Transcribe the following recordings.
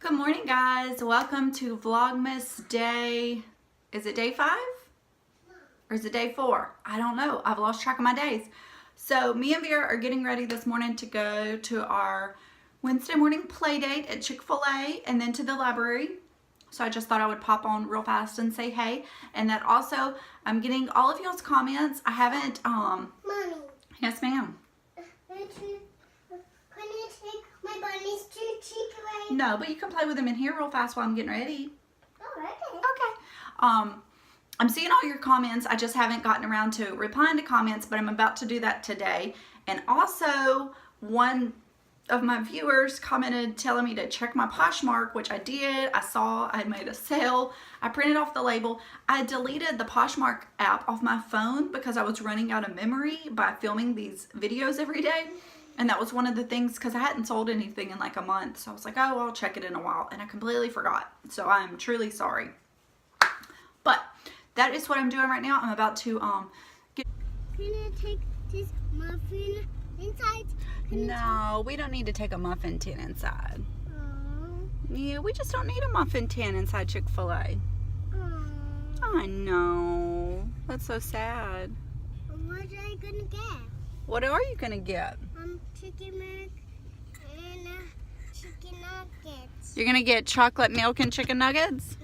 Good morning, guys. Welcome to Vlogmas day, is it day 5? Or is it day 4? I don't know. I've lost track of my days. So me and Vera are getting ready this morning to go to our Wednesday morning play date at Chick-fil-A and then to the library. So I just thought I would pop on real fast and say hey. And that also, I'm getting all of y'all's comments. I haven't, Mommy. Yes, ma'am. Can you take my bunnies to Chick-fil-A? No, but you can play with them in here real fast while I'm getting ready. Oh, okay. Okay. I'm seeing all your comments. I just haven't gotten around to replying to comments, but I'm about to do that today. And also, one of my viewers commented telling me to check my Poshmark, which I did. I saw I made a sale. I printed off the label. I deleted the Poshmark app off my phone because I was running out of memory by filming these videos every day. And that was one of the things, because I hadn't sold anything in like a month. So I was like, oh, I'll check it in a while. And I completely forgot. So I'm truly sorry. But that is what I'm doing right now. I'm about to get... Can you take this muffin inside? No, we don't need to take a muffin tin inside. Oh. Yeah, we just don't need a muffin tin inside Chick-fil-A. I know. That's so sad. What are you gonna get? What are you gonna get? Chicken milk and chicken nuggets. You're gonna get chocolate milk and chicken nuggets?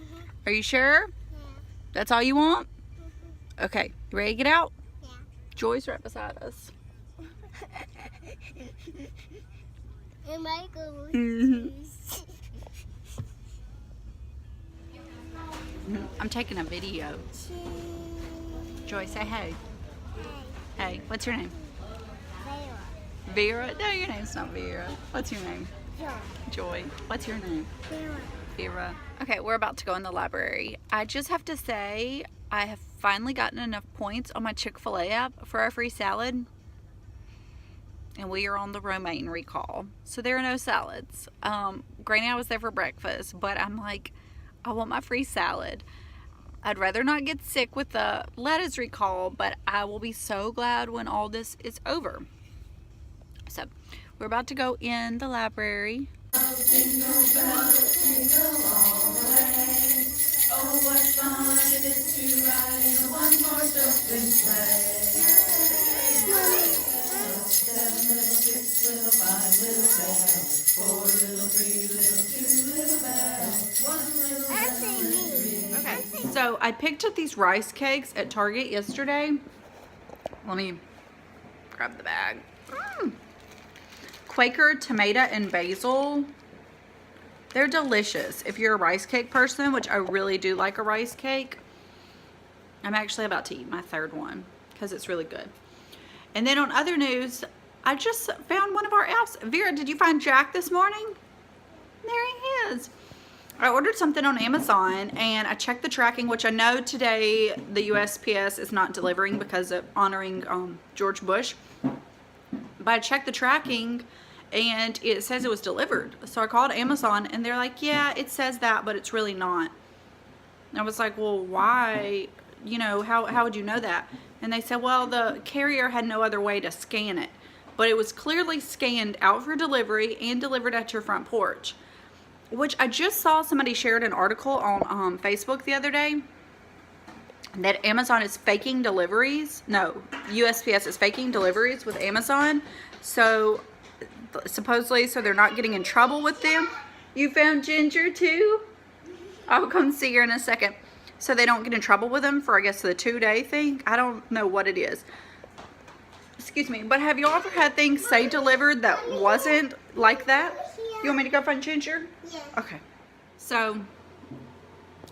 Are you sure? Yeah. That's all you want? Okay, you ready to get out? Yeah. Joy's right beside us. And Michael. I'm taking a video. Joy, say hey. Hey, what's your name? Vera? No, your name's not Vera. What's your name? Joy. What's your name? Vera. Okay, we're about to go in the library. I just have to say, I have finally gotten enough points on my Chick-fil-A app for our free salad. And we are on the romaine recall. So there are no salads. Granny, I was there for breakfast, but I'm like, I want my free salad. I'd rather not get sick with the lettuce recall, but I will be so glad when all this is over. So, we're about to go in the library. Jingle bells, jingle all the way. Oh, what fun it is to ride in a one-horse open sleigh. Seven little, 6 little, 5 little bells. 4 little, 3 little, 2 little bells. 1 little bell. Okay, so I picked up these rice cakes at Target yesterday. Let me grab the bag. Quaker tomato and basil. They're delicious if you're a rice cake person, which I really do like a rice cake. I'm actually about to eat my 3rd one because it's really good. And then on other news, I just found one of our apps. Vera, did you find Jack this morning? There he is. I ordered something on Amazon and I checked the tracking, which I know today the USPS is not delivering because of honoring George Bush. But I checked the tracking and it says it was delivered. So I called Amazon and they're like, yeah, it says that, but it's really not. And I was like, well, why? You know, how would you know that? And they said, well, the carrier had no other way to scan it. But it was clearly scanned out for delivery and delivered at your front porch. Which I just saw somebody shared an article on Facebook the other day that Amazon is faking deliveries. No, USPS is faking deliveries with Amazon. So, supposedly, so they're not getting in trouble with them. You found Ginger too? I'll come see her in a second. So they don't get in trouble with them for, I guess, the 2-day thing. I don't know what it is. Excuse me, but have you ever had things say delivered that wasn't like that? You want me to go find Ginger? Yeah. Okay. So,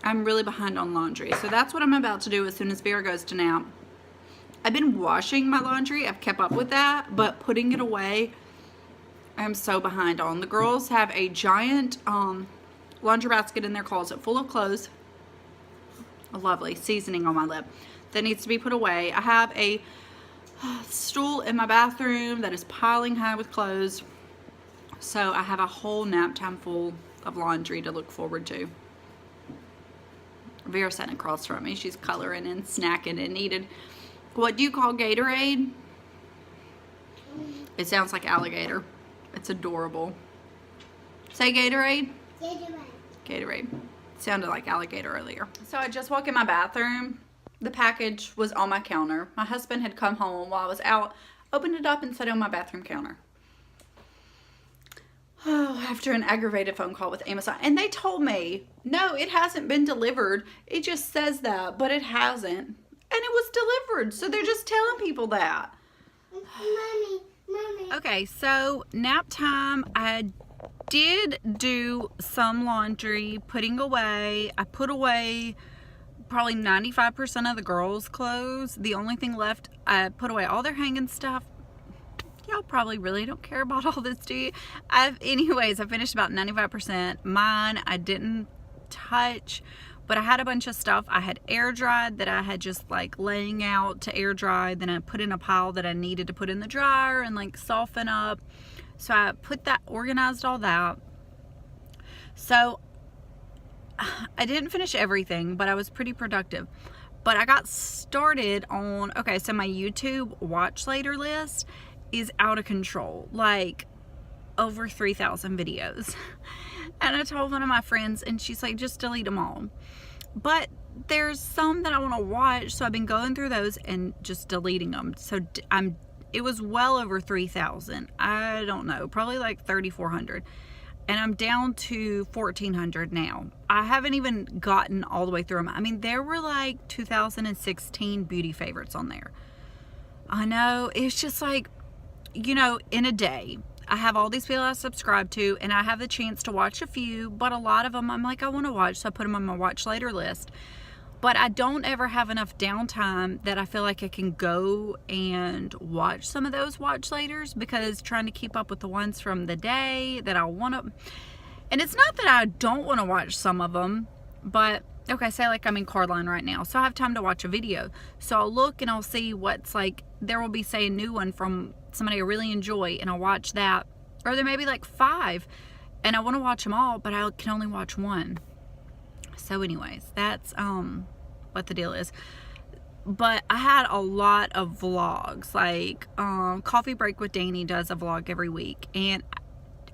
I'm really behind on laundry. So that's what I'm about to do as soon as Vera goes to nap. I've been washing my laundry. I've kept up with that. But putting it away, I'm so behind on. The girls have a giant laundry basket in their closet full of clothes. Lovely. Seasoning on my lip. That needs to be put away. I have a stool in my bathroom that is piling high with clothes. So I have a whole nap time full of laundry to look forward to. Vera's sitting across from me. She's coloring and snacking and eating. What do you call Gatorade? It sounds like alligator. It's adorable. Say Gatorade. Gatorade. Sounded like alligator earlier. So I just walked in my bathroom. The package was on my counter. My husband had come home while I was out, opened it up and set it on my bathroom counter. Oh, after an aggravated phone call with Amazon. And they told me, no, it hasn't been delivered. It just says that, but it hasn't. And it was delivered. So they're just telling people that. Mommy. Okay, so nap time. I did do some laundry, putting away. I put away probably 95% of the girls' clothes. The only thing left, I put away all their hanging stuff. Y'all probably really don't care about all this, do you? Anyways, I finished about 95%. Mine, I didn't touch, but I had a bunch of stuff I had air dried that I had just like laying out to air dry. Then I put in a pile that I needed to put in the dryer and like soften up. So I put that, organized all that. So I didn't finish everything, but I was pretty productive. But I got started on, okay, so my YouTube watch later list is out of control, like over 3,000 videos. And I told one of my friends and she's like, just delete them all. But there's some that I want to watch, so I've been going through those and just deleting them. So it was well over 3,000. I don't know, probably like 3,400. And I'm down to 1,400 now. I haven't even gotten all the way through them. I mean, there were like 2016 beauty favorites on there. I know, it's just like, you know, in a day, I have all these people I subscribe to, and I have the chance to watch a few, but a lot of them I'm like, I want to watch, so I put them on my watch later list. But I don't ever have enough downtime that I feel like I can go and watch some of those watch laters, because trying to keep up with the ones from the day that I want to, and it's not that I don't want to watch some of them, but okay, say like I'm in car line right now, so I have time to watch a video. So I'll look and I'll see what's like, there will be, say, a new one from somebody I really enjoy, and I'll watch that. Or there may be like 5, and I want to watch them all, but I can only watch one. So anyways, that's what the deal is. But I had a lot of vlogs, like Coffee Break with Danny does a vlog every week, and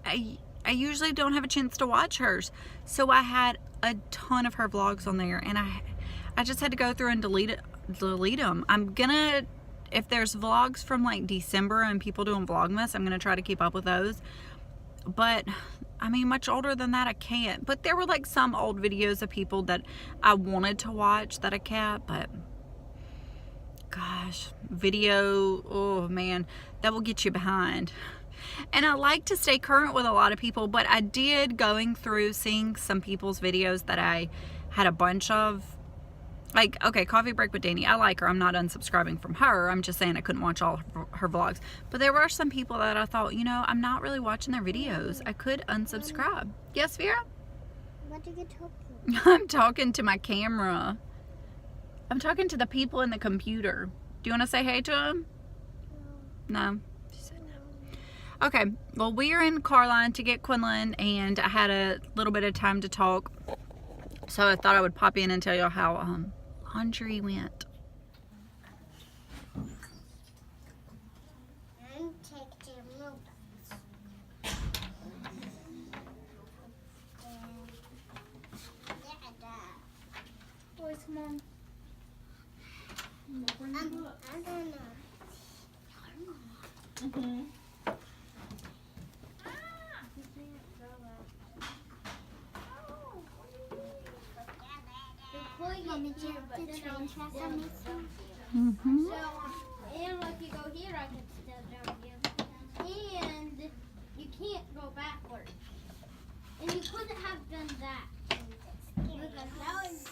I usually don't have a chance to watch hers. So I had a ton of her vlogs on there, and I just had to go through and delete them. I'm gonna, if there's vlogs from like December and people doing Vlogmas, I'm gonna try to keep up with those. But I mean, much older than that I can't. But there were like some old videos of people that I wanted to watch that I kept, but gosh, video, oh man, that will get you behind. And I like to stay current with a lot of people, but I did, going through seeing some people's videos that I had a bunch of, like, okay, Coffee Break with Danny, I like her. I'm not unsubscribing from her. I'm just saying I couldn't watch all her vlogs. But there were some people that I thought, you know, I'm not really watching their videos. I could unsubscribe. Yes, Vera? What are you talking? I'm talking to my camera. I'm talking to the people in the computer. Do you want to say hey to them? No. She said no. Okay, well, we are in car line to get Quinlan, and I had a little bit of time to talk. So I thought I would pop in and tell you how laundry went. Where's Mom? I don't know. Mm-hmm. Mommy, do you have the train track on this one? Mm-hmm. So, and like you go here, I can step down again. And you can't go backwards. And you couldn't have done that. Because now it's...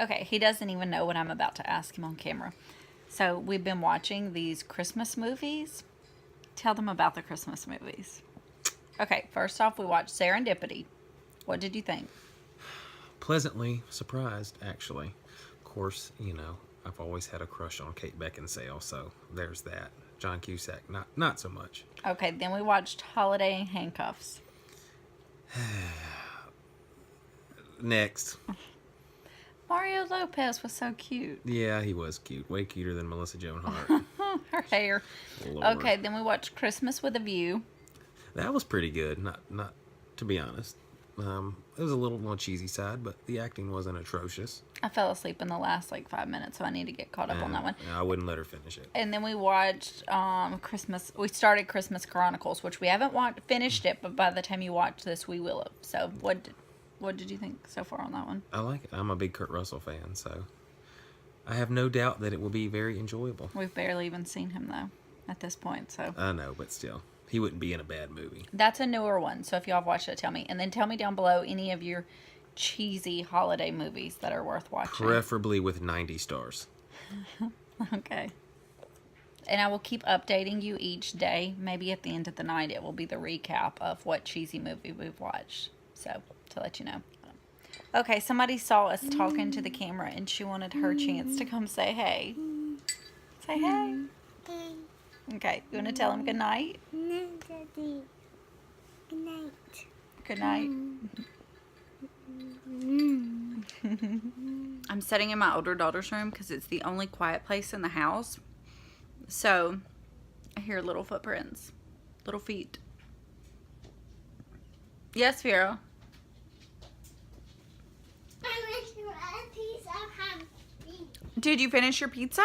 Okay, he doesn't even know what I'm about to ask him on camera. So we've been watching these Christmas movies. Tell them about the Christmas movies. Okay, first off, we watched Serendipity. What did you think? Pleasantly surprised, actually. Of course, you know, I've always had a crush on Kate Beckinsale, so there's that. John Cusack, not so much. Okay, then we watched Holiday in Handcuffs. Next. Mario Lopez was so cute. Yeah, he was cute. Way cuter than Melissa Joan Hart. Her hair. Lord. Okay, then we watched Christmas with a View. That was pretty good, not to be honest. It was a little on the cheesy side, but the acting wasn't atrocious. I fell asleep in the last like 5 minutes, so I need to get caught up on that one. I wouldn't let her finish it. And then we watched Christmas. We started Christmas Chronicles, which we haven't finished it, but by the time you watch this, we will have. So what did you think so far on that one? I like it. I'm a big Kurt Russell fan, so I have no doubt that it will be very enjoyable. We've barely even seen him though at this point, so I know, but still, he wouldn't be in a bad movie. that's a newer one. So if y'all have watched it, tell me, and then tell me down below any of your cheesy holiday movies that are worth watching. Preferably with 90 stars. Okay. And I will keep updating you each day. Maybe at the end of the night, it will be the recap of what cheesy movie we've watched. So, to let you know. Okay, somebody saw us talking to the camera, and she wanted her chance to come say hey. Say hey. Hey. Okay, you want to tell them good night? No, Daddy. Good night. Good night. I'm sitting in my older daughter's room because it's the only quiet place in the house. So, I hear little footprints. Little feet. Yes, Vera? I wish you had a piece of ham. Did you finish your pizza?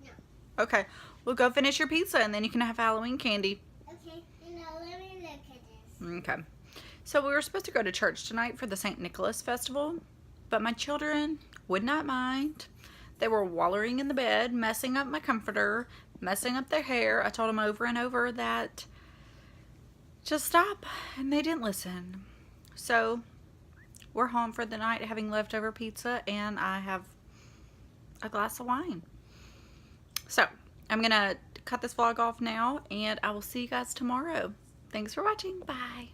No. Okay, well go finish your pizza and then you can have Halloween candy. Okay, now let me look at this. Okay. So we were supposed to go to church tonight for the St. Nicholas Festival, but my children would not mind. They were wallowing in the bed, messing up my comforter, messing up their hair. I told them over and over that just stop, and they didn't listen. So we're home for the night having leftover pizza, and I have a glass of wine. So I'm gonna cut this vlog off now, and I will see you guys tomorrow. Thanks for watching. Bye.